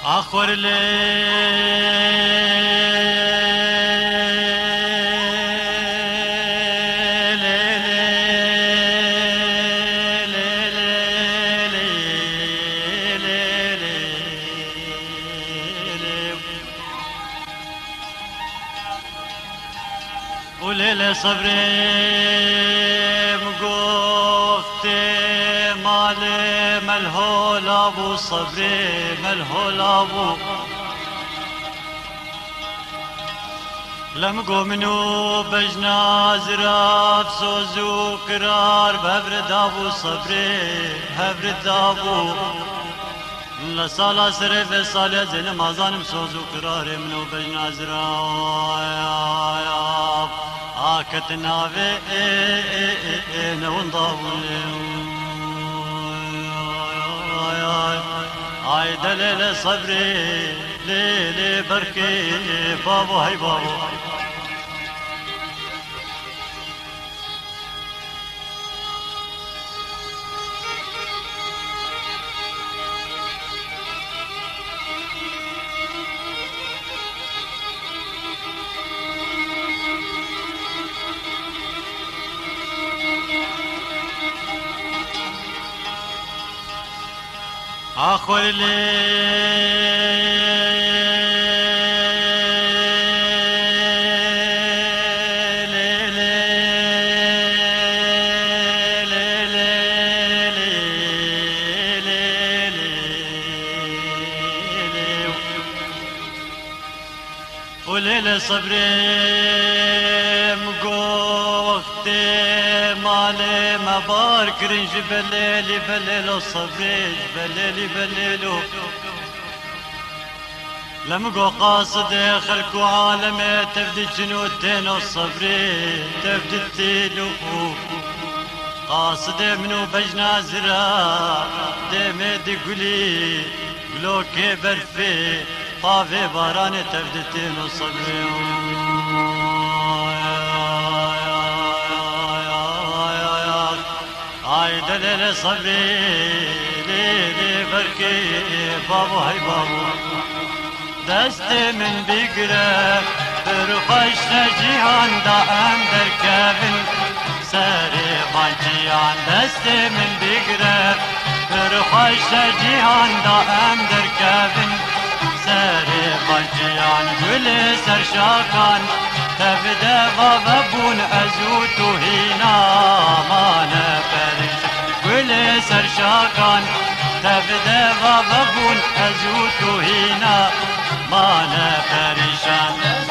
آخر وليلة صبري مقوفتي مالي ملهول ابو صبري ملهول ابو لمقو منو بجناز راف سوزو قرار بهبرد ابو صبري هبرد ابو لسالا سري في سالة زين مازانم سوزو قرار منو بجناز راف آكتنا في نون ضاولي هاي دليل صبري ليلي بركي بابو هاي بابو آخر وليلة صبري مقو وقتي مالي مبارك رنج بليلي بليلو صبري بليلي بليلو لمقو قاصد خلق عالمي تبدي جنودين الصبري تبدي التيلو قاصد منو بجنا زرا ديمي دي قولي قلوكي برفي طافي باراني تبدتين الصبري هاي دليل صبري ليلي بركي بابو هاي بابو دستي من بقرة برخش جيهان دا اندر كابن ساري بانجيان دستي من بقرة برخش جيهان دا اندر كابن ساري بانجيان قولي سرشاكان تبدا غضبون ازوت هنا ما نفرش قولي سرشاكان تبدا غضبون ازوت هنا ما نفرشان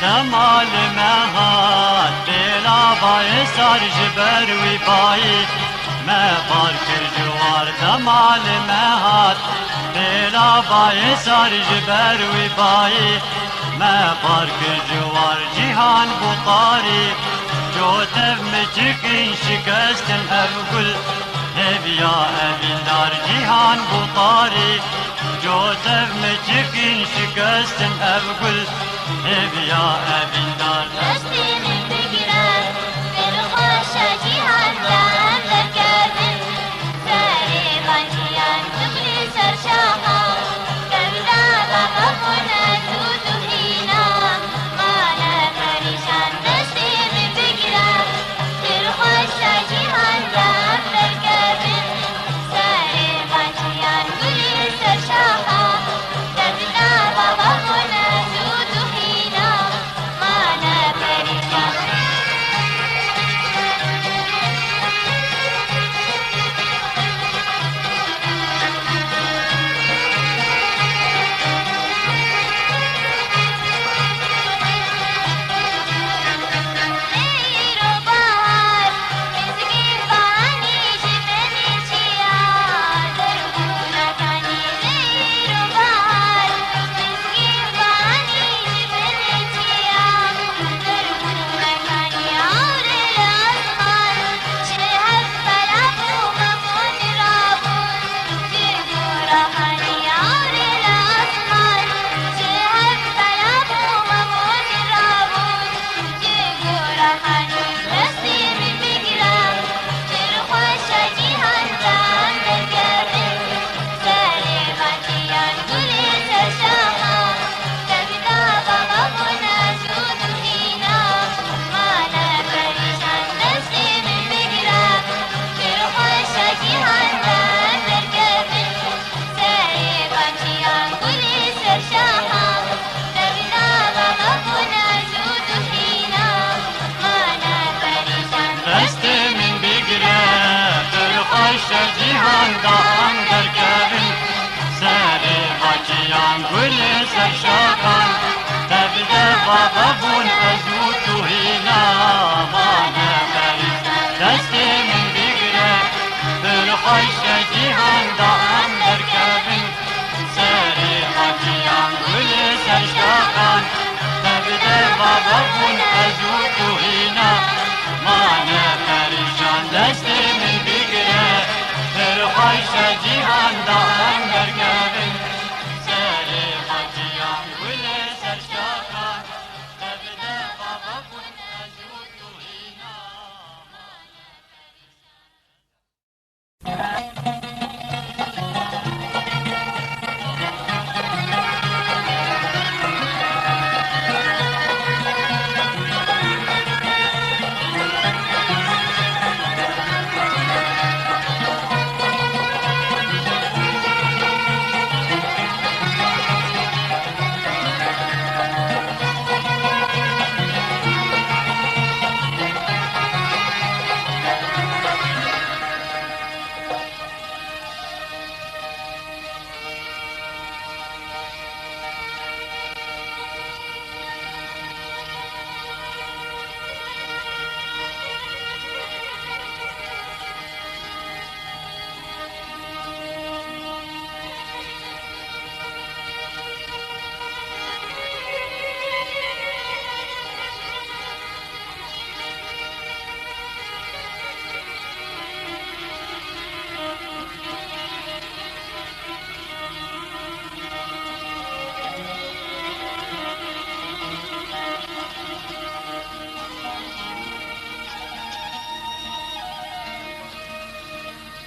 دمال مهات بلا باي سار جبر وباي ما بارك الجوار دمال مهات بلا باي سار جبر وباي ما بارك الجوار جيهان بطاري جوتف مجكين شكستن أبقل هبيا أبي دار جيهان بطاري جوتف مجكين شكستن أبقل هبيا أبي دار دستي من بقرار برخوش جيهان دام دركابن ساري بانجيان تبلي سرشاقا كبدا بابا كنا زود هينا مانا فريشان دستي من بقرار برخوش جيهان دام دركابن ساري بانجيان تبلي سرشاقا كبدا بابا كنا زود هينا مانا فريشان ليرو بار مسكين باني جبني چيا دربونا كاني ليرو بار مسكين باني جبني چيا دربونا كاني عور الأزمان شهر فلابو ممون رابون جيبورا هاني عور الأزمان شهر فلابو ممون رابون جيبورا هاني دستي من بقرام جرخوش جيهان دام دركابن ساري بانجيان قولي سرشاقا كبدا بابا كنا زود هينا مانا فريشان دستي من بقرام جرخوش جيهان دام دركابن ساري بانجيان قولي سرشاقا كبدا بابا كنا زود هينا مانا فريشان دست من بگیره برخوش جیهان دام درکبن سر حاجیان گل سرشاقان تبده بابا بون ازو توهینا مانه بریز دست من بگیره برخوش جیهان دام درکبن سر حاجیان گل سرشاقان تبده بابا بون ازو توهینا مانه پریشان دست من بگیره برخوش جیهان دام درکبن سر حاجیان گل سرشاقان تبده بابا بون ازو توهینا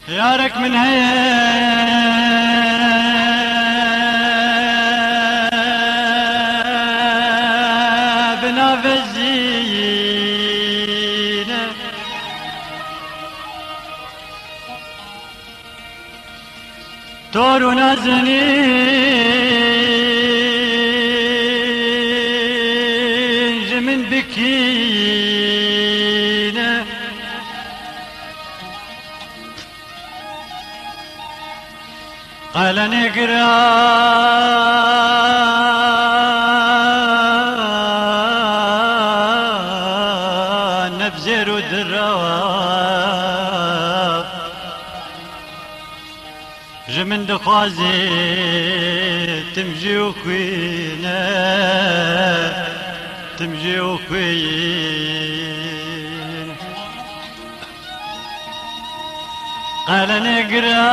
يارك من هيا بنا بالزينة تور نازنين جمن بكينة قال نقرا جمن دخوازي تمجي وخوينا تمجي وخوين قال نقرا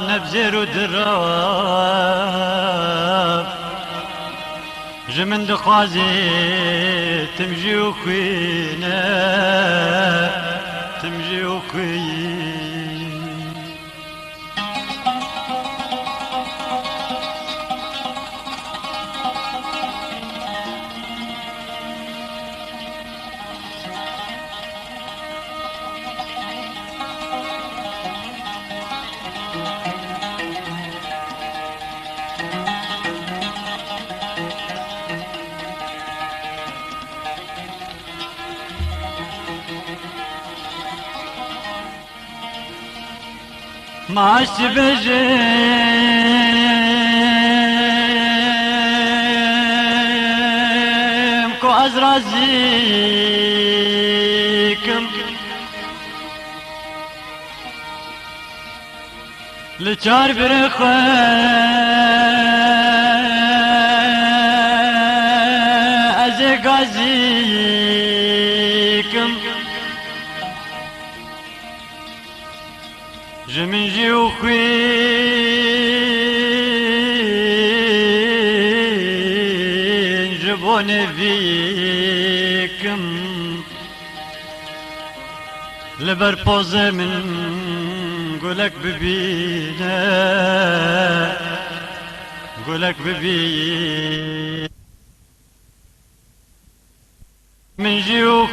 نبزر ودراف جمن دخوازي تمجي وخوينا تمجي وخوين معش بجيم كو أزرازيكم لچار برخوا از غازيكم جمن جيو خوين جبون فيكم لبر بوز من قولك ببينا قولك ببين من جيو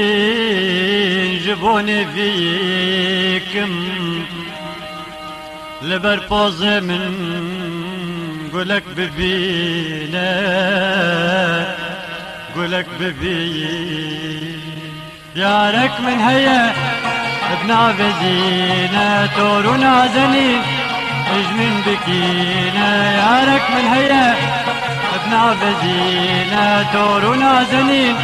خوين جبون فيكم لبر بوز من قولك ببينا قولك ببين يارك من هيا ابنا بزينة تورنا زنين اجمن بكينا يارك من هيا ابنا بزينة تورنا زنين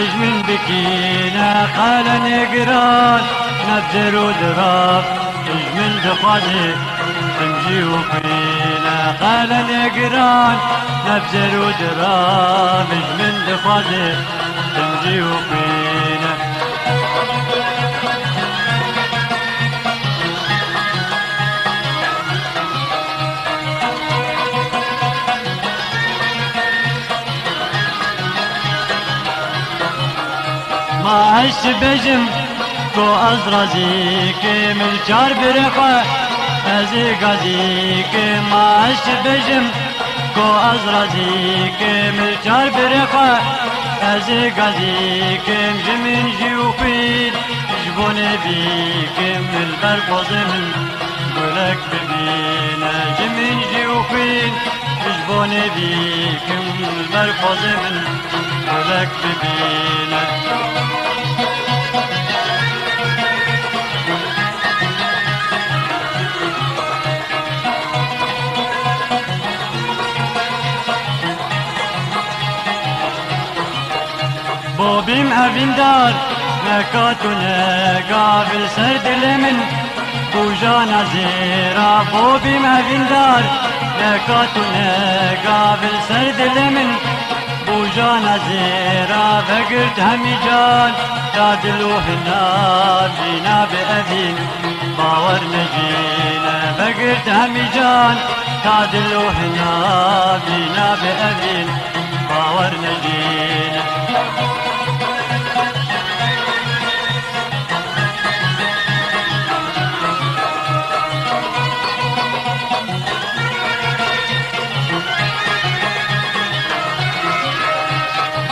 اجمن بكينا قال نقران نبزر ودراف اجمن دخوازي تمجي وخينا قال نقران نبزر ودراف اجمن دخوازي تمجي وخينا ما عش بجم كو أزرازيك من چار برخوا ازي غازيك ما عش بجم كو أزرازيك من چار برخوا ازي غازيك جمن جيوفين جبون بيكم البربوز من قولك ببينا جمن جيوفين جبون بيكم البربوز من قولك ببينا بوبيم أفندار نكاتنا قابل سرد لمن بوجانا زيرا بوبيم أفندار نكاتنا قابل سرد لمن بوجانا زيرا فقرت همي جان تادلو هنا بينا بأذين باور نجينا فقرت همي جان تادلو هنا بينا بأذين باور نجينا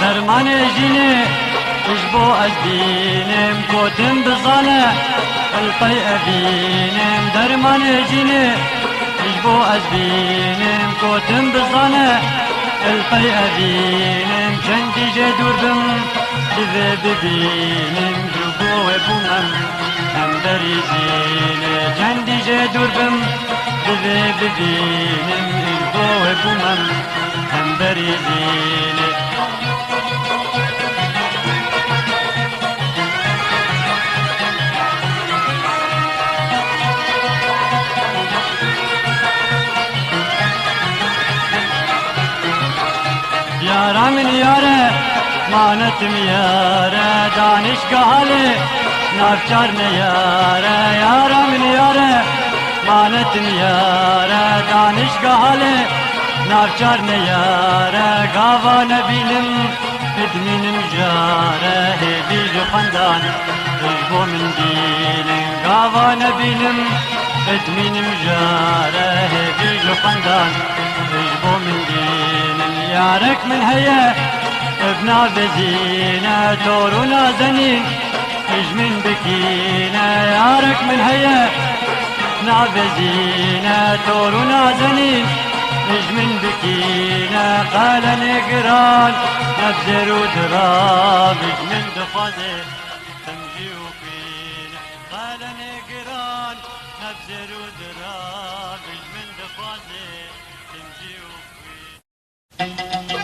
درمان جيني اجبو ازبينم كوتم بظالة القي ابينم درمان جيني اجبو ازبينم كوتم بظالة القي ابينم شندي جدور بم دذي ببينم جبو وبومم هم بريزيني شندي جدور بم دذي ببينم جبو وبومم هم بريزيني يارا من يارا مانت ميارا دانش قالي نافشار نيارا يارا من يارا مانت ميارا دانش قالي نافشار نيارا قاوا نبيلم ادمين مجارا هبي خندان اجبو من ديلن قاوا نبيلم ادمين مجارا هبي خندان اجبو من ديلن يارك من هيا ابنا بزينة دورنا زنين اجمن بكينا يارك من هيا ابنا بزينة دورنا زنين اجمن بكينا قال نقران نبزر ودراب اجمن دفازي تمجي وفينا قال نقران نبزر ودراب اجمن دفازي تمجي وفينا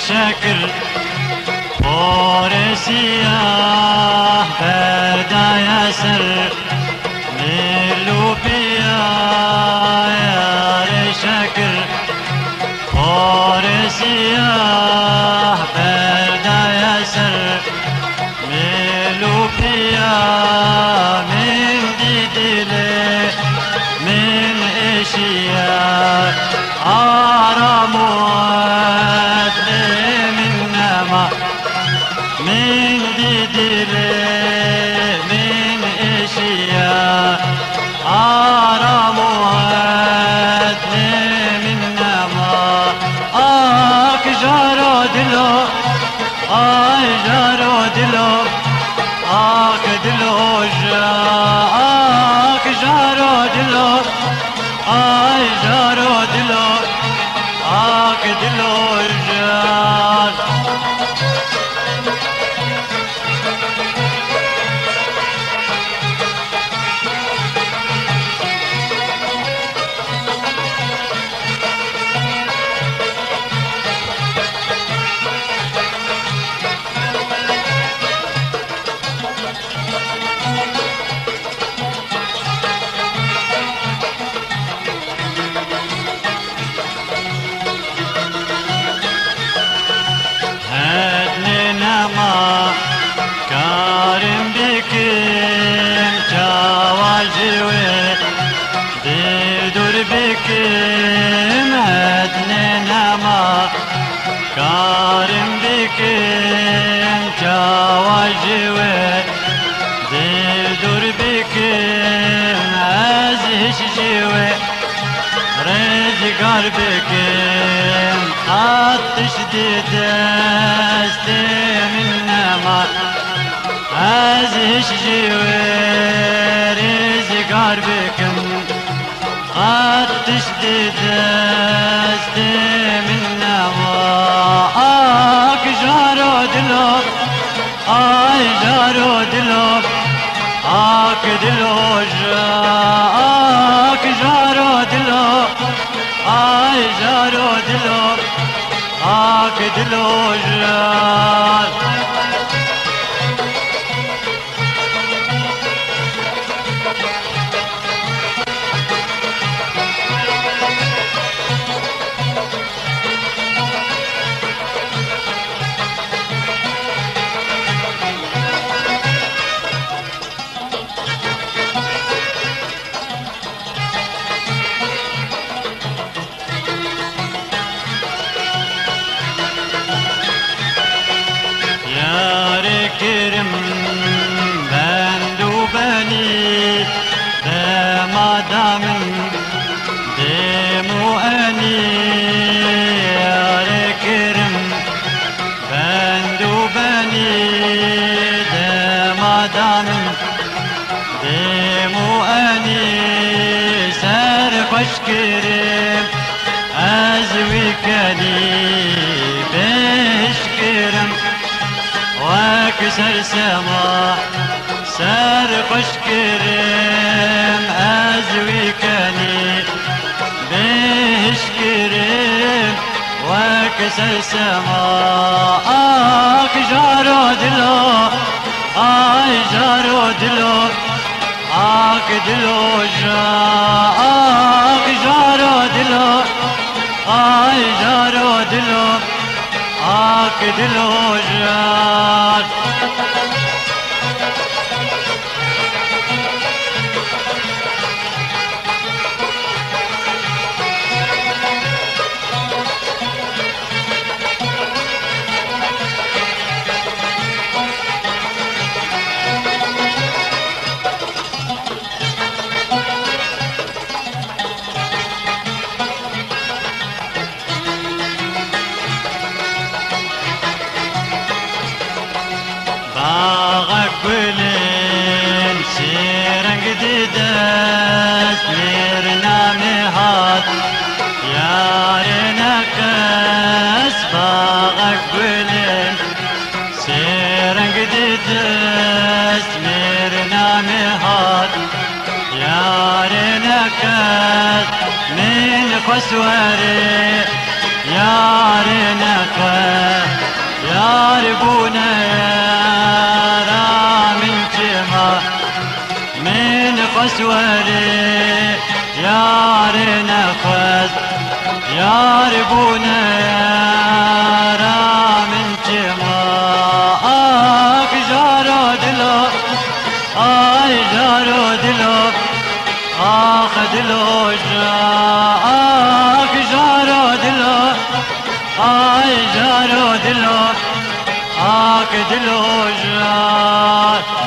شكر فورسيا بردا يسر ملوبيا يا شكر فورسيا بردا يسر ملوبيا من ديدلي من اشياء آرامو من ديدلي من اشياء آراموات من نما آك جارو دلو آي جارو دلو آك دلو جا آك جارو دلو آي جارو دلو آك دلو جار كارم بكم تواجوي بدور بكم هدننا ما كارم بكم تواجوي بدور بكم عزيش جوي رزقار بكم عطش دست من نما عزيش جوير زقار بكم عطش دست من نما آك جارو دلو آي جارو دلو آك دلو جا آك جارو دلو آي جارو دلو آك دلو جا دامن ديمو أني سر خوشكرم أزوي كني بشكرم وكسر سما سر خوشكرم أزوي كني بشكرم وكسر سما جارو دلو جارو دلو دلو جا جارو دلو جارو دلو دلو جار گلن سرنگ دست میرنا مهات یار نکس باغ گلن سرنگ دست میرنا مهات یار نکس من خسوره یار نکس یار بونه قسوري يار نفذ يار بونا من جماء جارو دلو جارو دلو دلو جاء جارو دلو جارو دلو دلو جاء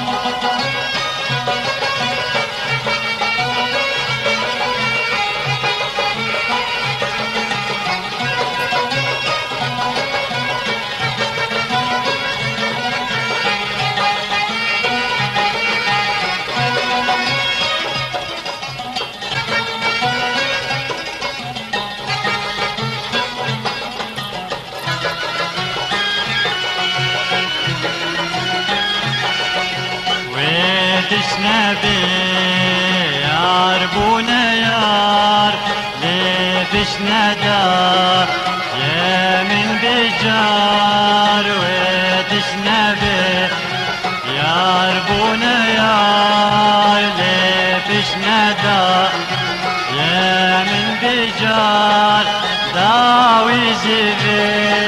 نبي يار بونا يار ليفش ندى يا من بجار ويتش نبي يار بونا يار ليفش ندى يا من بجار داوي زيفستان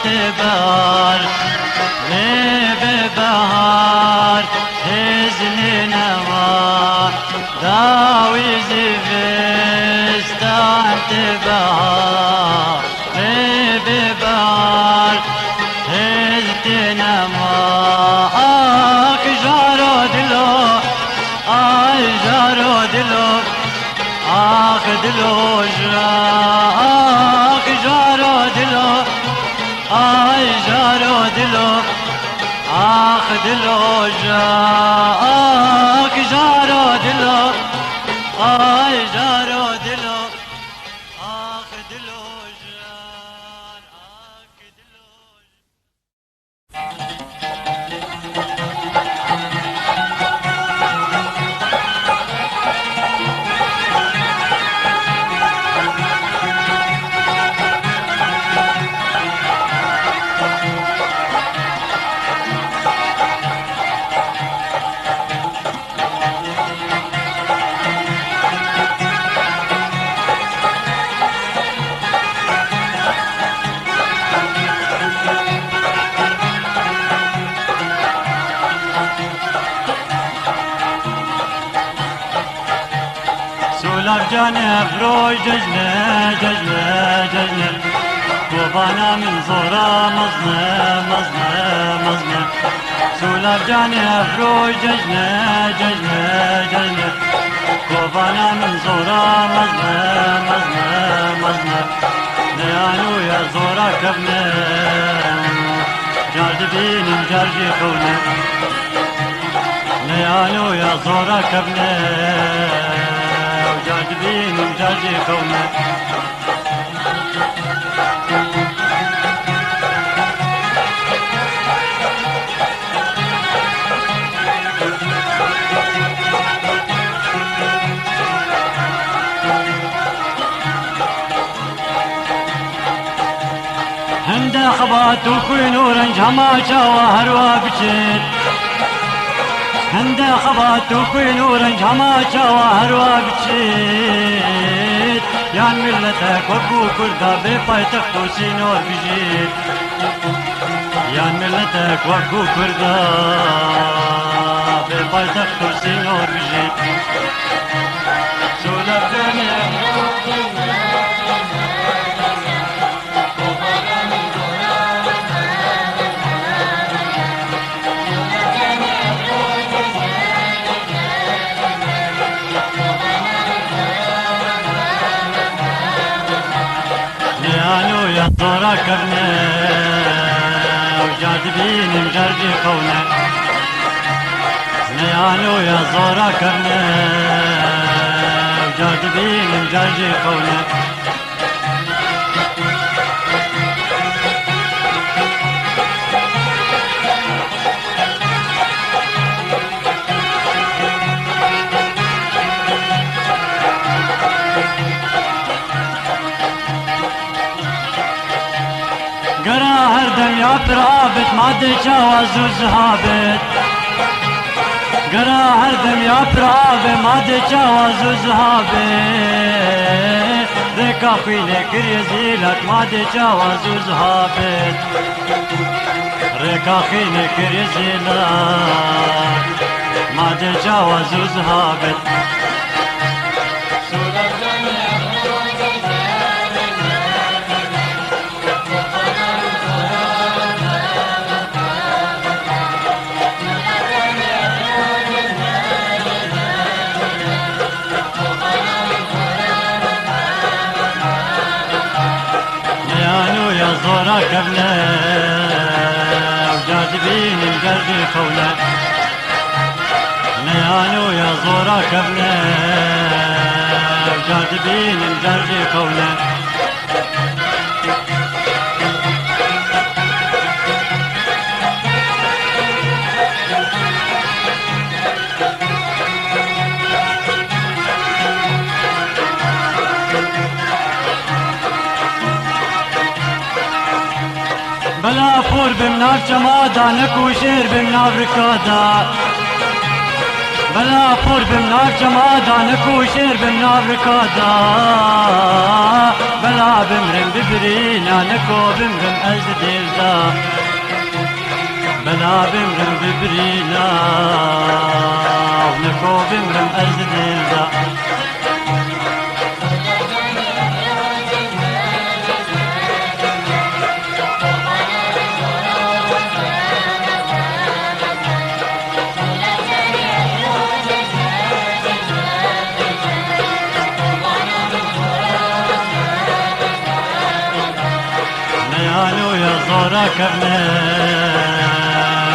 تبار ليبي بهار داوي زفستان تبار ببار هزتنا ماك جارو دلو جارو دلو دلو جاك جارو دلو جارو دلو دلو جاك جارو دلو جارو دلو دلو جار دلو جان افروج ججنه ججنه ججنه قوبانا من زورا مزنه مزنه مزنه سولاب جان افروج ججنه ججنه ججنه قوبانا من زورا مزنه مزنه مزنه ليانو يا زورا كبنه جار دبين جار جي خونه نيانو يا زورا كبنا وجاذبين ومجاجي كونا هندا خبات وكوين ورنج هما جاوا هروا بجيت هندا خبات وكوين ورنج هما جاوا هروا بجيت يان ملتك وكو كردا بفايتخت وسينور بجيت يان ملتك وكو كردا بفايتخت وسينور بجيت سولفني نيانو يا زورا كبنا وجاذبين مجرجي قونا نيانو يا زورا كبنا وجاذبين مجرجي قونا قرا هردم يا برابت ما تجاوز وزهابت قرا هردم يا برابت ما تجاوز وزهابت ريكا خيلك يزيلك ما تجاوز وزهابت ريكا خيلك يزيلك ما تجاوز وزهابت زورا كبنا وجاذبين مجرجي خونا نيانو يا زورا كبنا وجاذبين مجرجي خونا بلا فور بمناف جمادا نكو شير بمناف ركادا بلا فور بمناف جمادا نكو شير بمناف ركادا بلا بمرم ببرينا نكو بمرم أزديردا بلا بمرم ببرينا نكو بمرم أزديردا نيانو يا زورا كبنا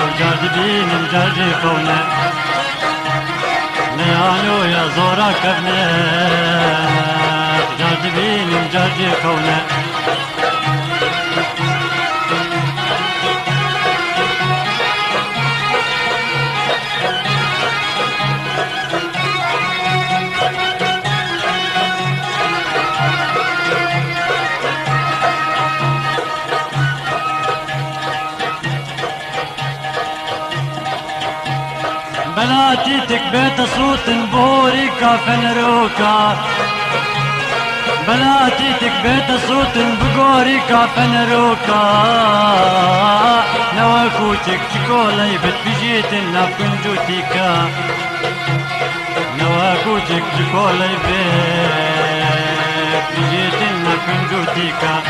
وجاذبين مجرجي خونا نيانو يا زورا كبنا وجاذبين مجرجي خونا بلاتيتك بيت صوت بوريكا فنروكا بلاتيتك بيت صوت بقوريكا فنروكا نواكوتك تكولي بتبجيت النفن جوتيكا نواكوتك تكولي بتبجيت النفن جوتيكا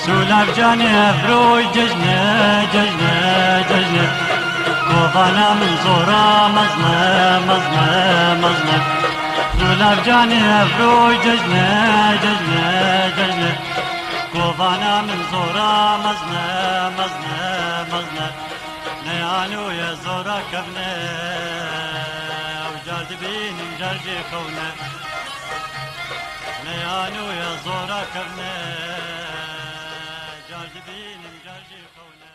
سولف جاني افروي ججنه ججنه ججنه كوفانا من زورا مزنه مزنه مزنه سولف جاني افروي ججنه ججنه ججنه كوفانا من زورا مزنه مزنه مزنه نيانو يا زورا كفنه وجارد بين جارجي كونه نيانو يا زورا كفنه جارد بين جارجي كونه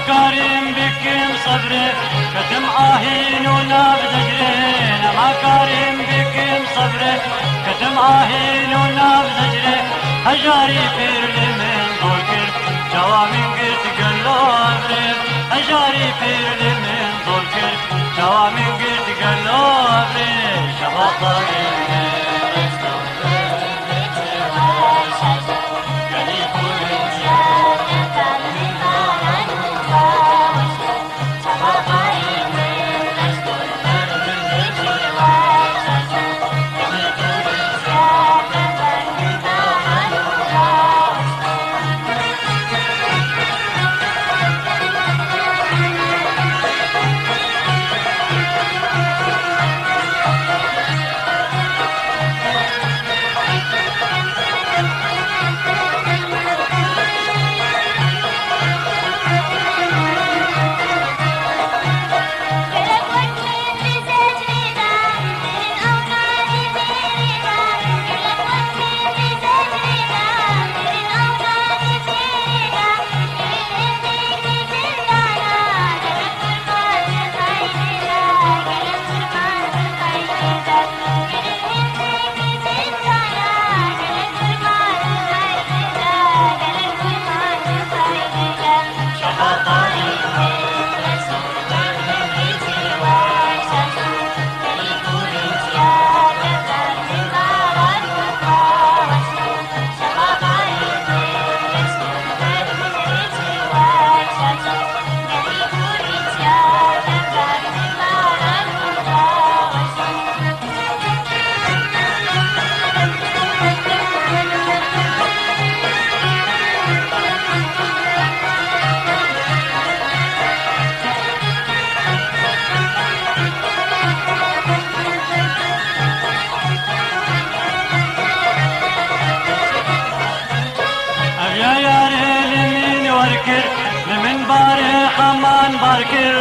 كارم بكم صبري كتم آهين وناب زجري ما كارم بكم صبري كتم آهين وناب زجري هجاري بير لمن ذكر جوامن قلت قلو أبري هجاري بير لمن ذكر جوامن قلت قلو أبري شباطة خمان باركر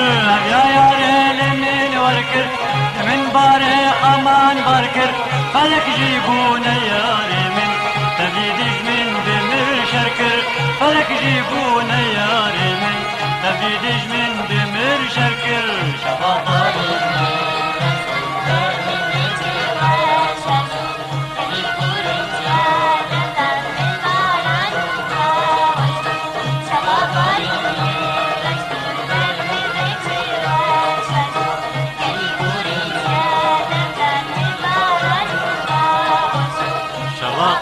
يا ياري لمن وركر من باري خمان باركر فلك جيبونا ياري من تبيدج من دمر شركر فلك جيبونا ياري من تبيدج من دمر شركر شباطاري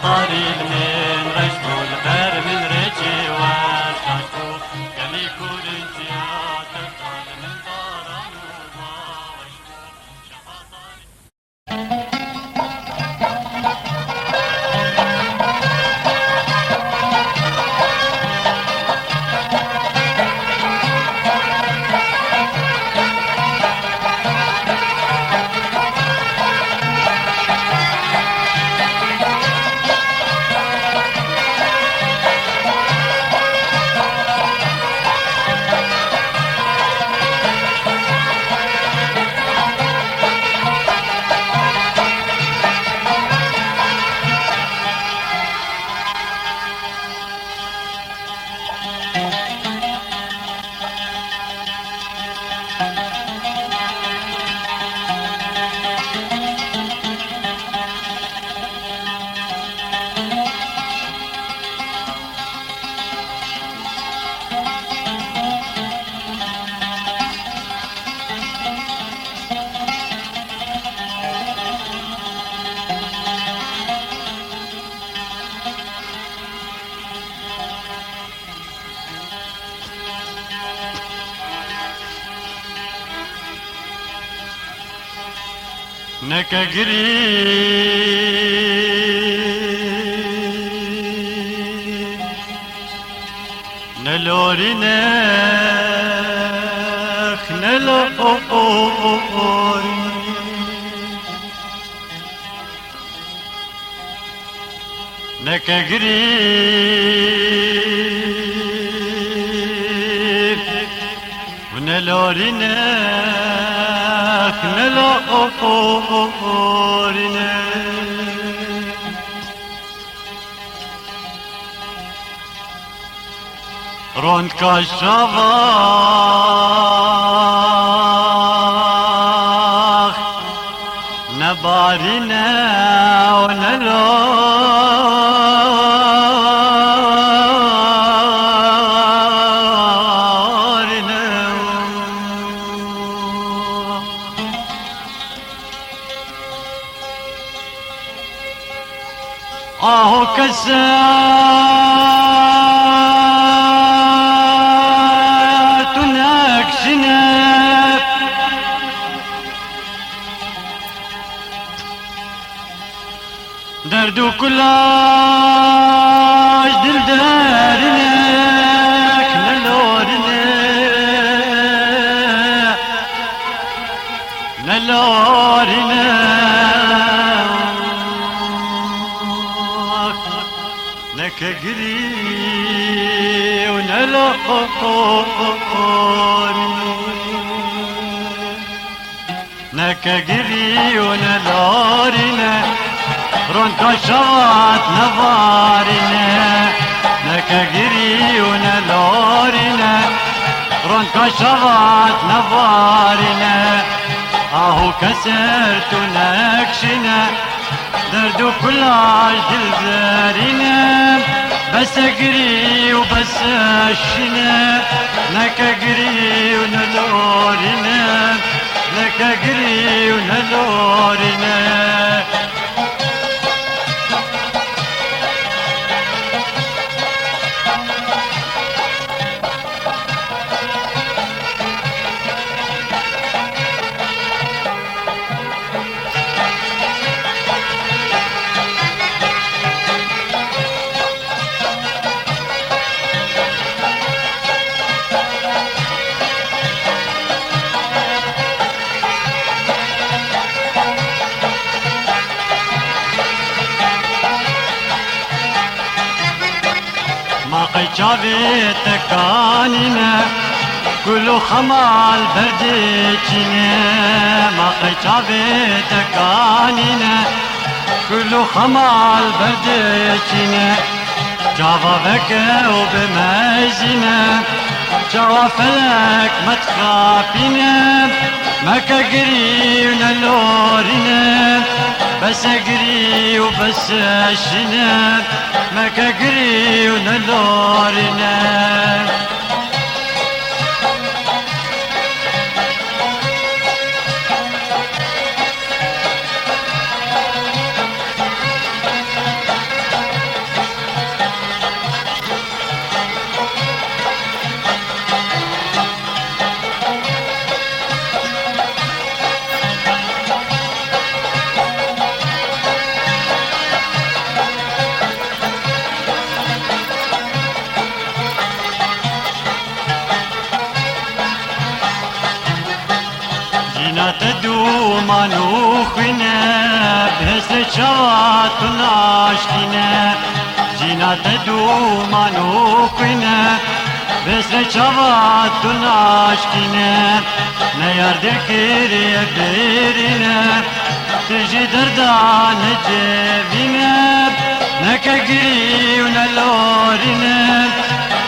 طاري من غشبو الغير من رجي وشاشبو قالي كل انتيا تبطل من باران وغشبو شفا طاري نكجري نلوري نخ نلوري نكجري ونلوري نخ نلوري رند كشواخ نبارنا ونلورنا آهو كسرت نكشنا دردو كلاش دل دارنك نلورنا نلورنا نكجري ونلورنا نكجري ونلورنا رون كشات نفارنا نكجري ونلورنا رون كشات نفارنا اهو كسرت نكشنا دردو كلاش دل زارنا بس اجري وبس اشنا نكجري ونلورنا نكجري ونلورنا ما قيشافي تكانينا كل خمال برديتنا ما قيتابي تكانينا كل خمال برديتنا جافا بك وبمازنا جوا فلك ما تخافينا ما كقري ونلورنا بس اقري وبس اشنا ما كقري ونلورنا جينا تدوم نوخنا بهسر شوات ناشكنا جينا تدوم نوخنا بهسر شوات ناشكنا نيار دكري بيرنا تجي دردان جبينا نكقري ونلورنا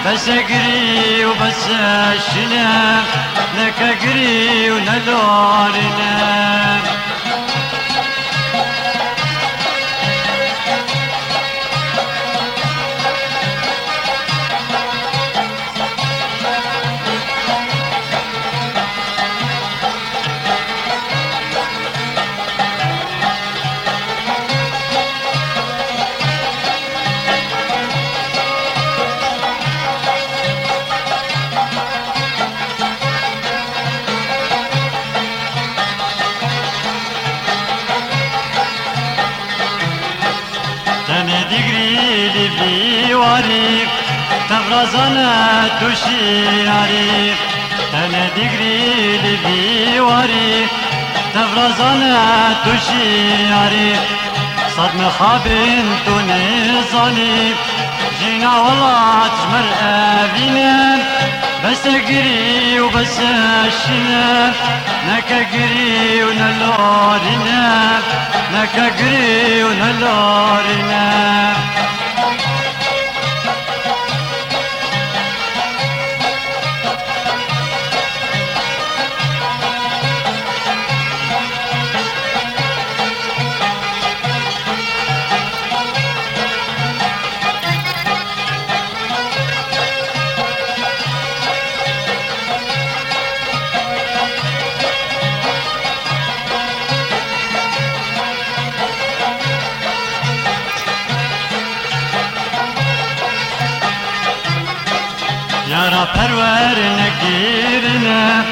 بس اقري وبس اشنا لك اقري ونلورنا دقري لبي واريك تفرزنا تشياريك تنا دقري لبي واريك تفرزنا تشياريك صدمة خابين تونيزاني جينا والله تجمر أبينا بس اقري وبس اشنا نكا قري ونلورنا نكا قري ونلورنا يارا پرور نگیرنا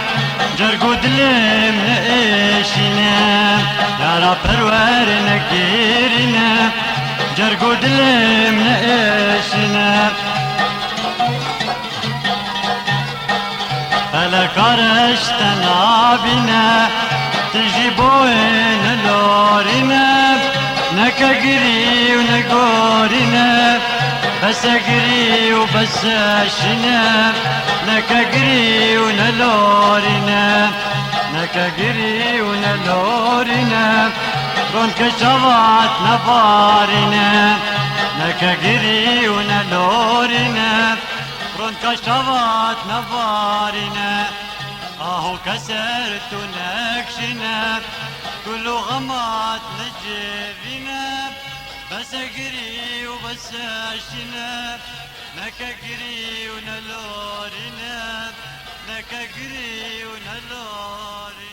جرگو دلم نعيشنا يارا پرور نگیرنا جرگو دلم نعيشنا فلکارش تنابنا تجي بوين لورنا نكقري ونقورنا بس اقري وبس اشنا نكقري ونلورنا نكقري ونلورنا رون كشوات نفارنا نكقري ونلورنا رون كشوات نفارنا اهو كسرت نكشنا كل غمات نجيبنا بس اقري وبس اشنا نكقري ونلورنا نكقري ونلورنا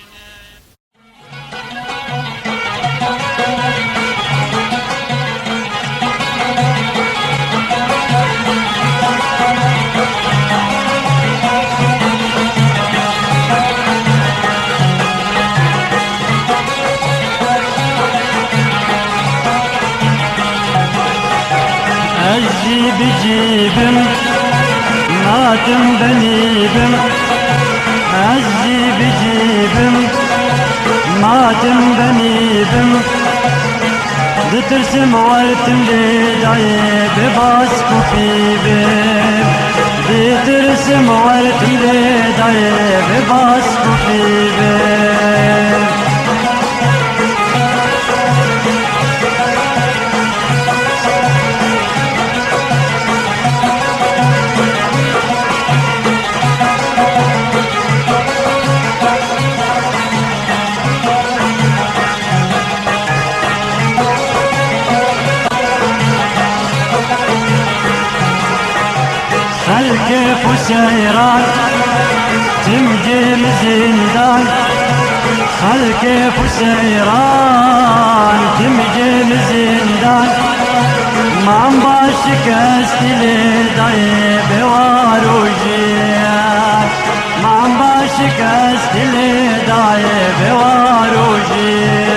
أجي بجيبم ماتم بنيبم أجي بجيبم ماتم بنيبم دترسم وارتم لدعي بباسكو فيبم دترسم وارتم لدعي باس بفيبه كيف سيران تمجم زندان خل كيف سيران تمجم زندان ما عم باشك استلي ضيب واروجيان ما عم باشك استلي ضيب واروجيان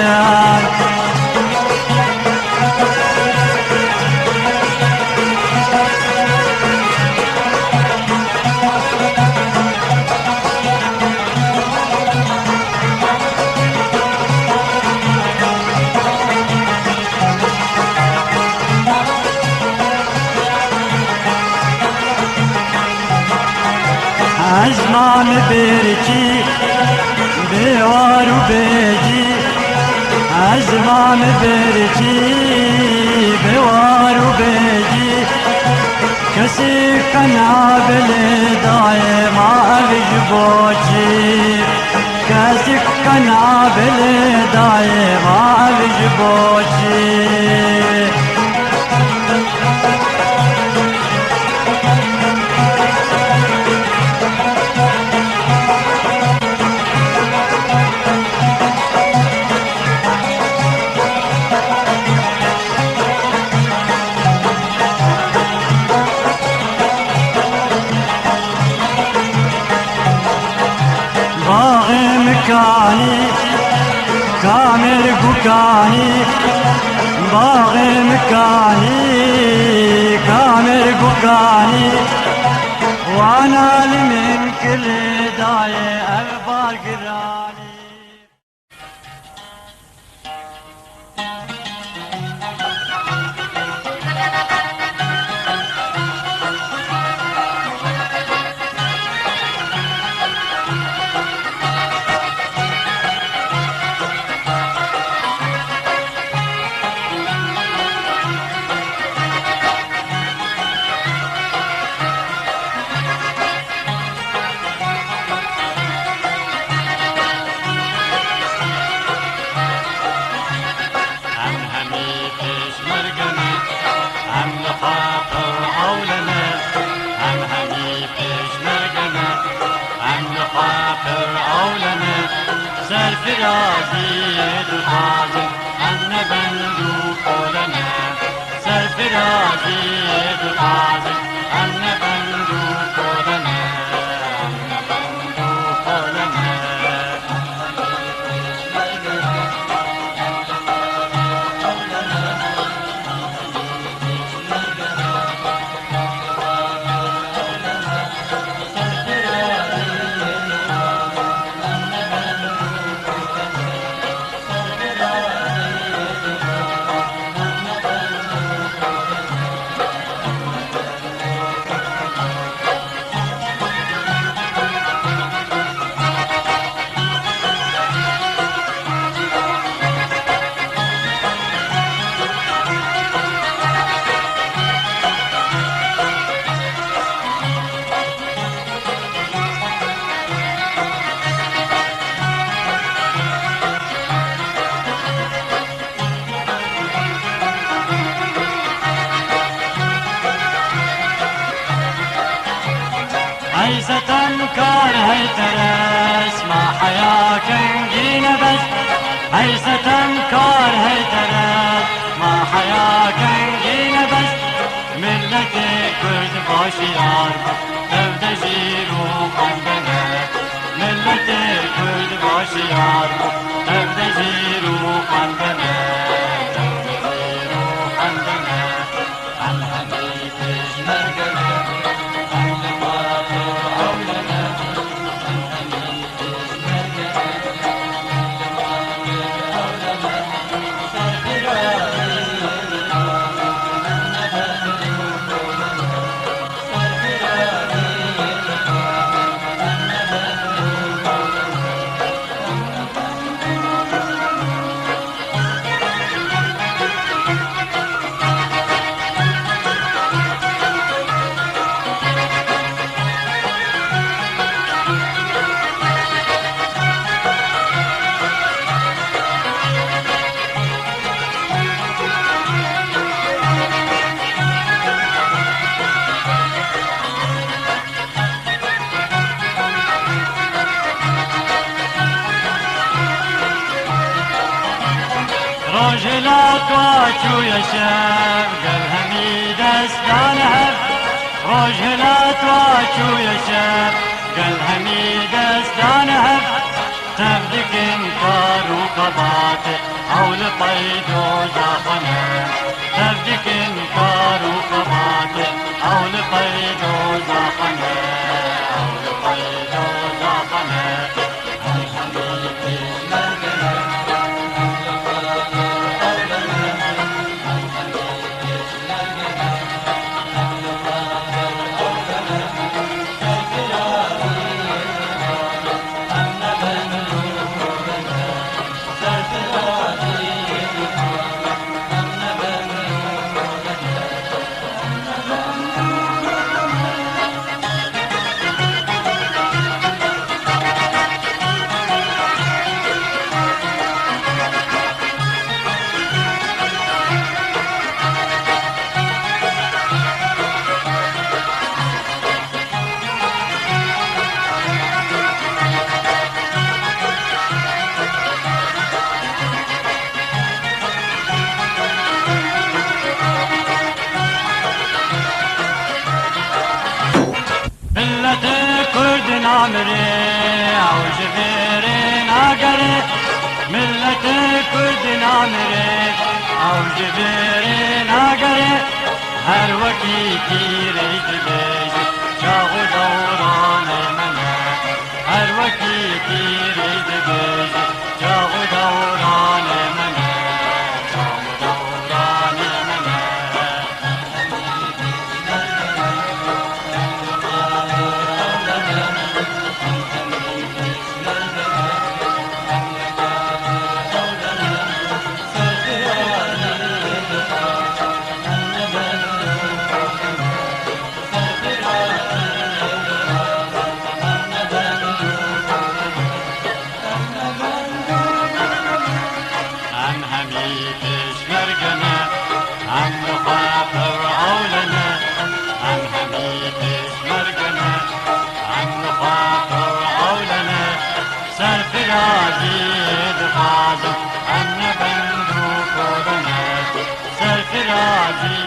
ازمان برچی بیوارو بیجی ازمان برچی بیوارو بیجی کسی کنابل دائم آویج بوچی کسی کنابل دائم آویج بوچی مكاني كامل بكاني باغ مكاني كامل بكاني وانا لمن كل داي اخبار قراني سرفرازی دخازم انه بندو قولنه سرفرازی دخازم انه بندو قولنه انه بندو قولنه هاي ستنكر هاي ترس ما حياك نجينا بس هاي ستنكر هاي ترس ما حياك نجينا بس ملتي كرد باشيار تبدا جيرو قندنا ملتي كرد باشيار تبدا جيرو قندنا تبدا جيرو قندنا الحبيب مرقنا روجلات واتشو يشم قل همي دستان هف روجلات واتشو يشم قل همي دستان هف تبدك انكار وقبات او لطيدو زافنه تبدك انكار وقبات او لطيدو زافنه او لطيدو زافنه نامري او جبيري ناقري ملة كرد نامري او جبيري ناقري هر وكي كيري دبيج شاغ دوران منا هر وكي كيري دبيج شاغ دوران منا شاغ دوران منا سرفرازي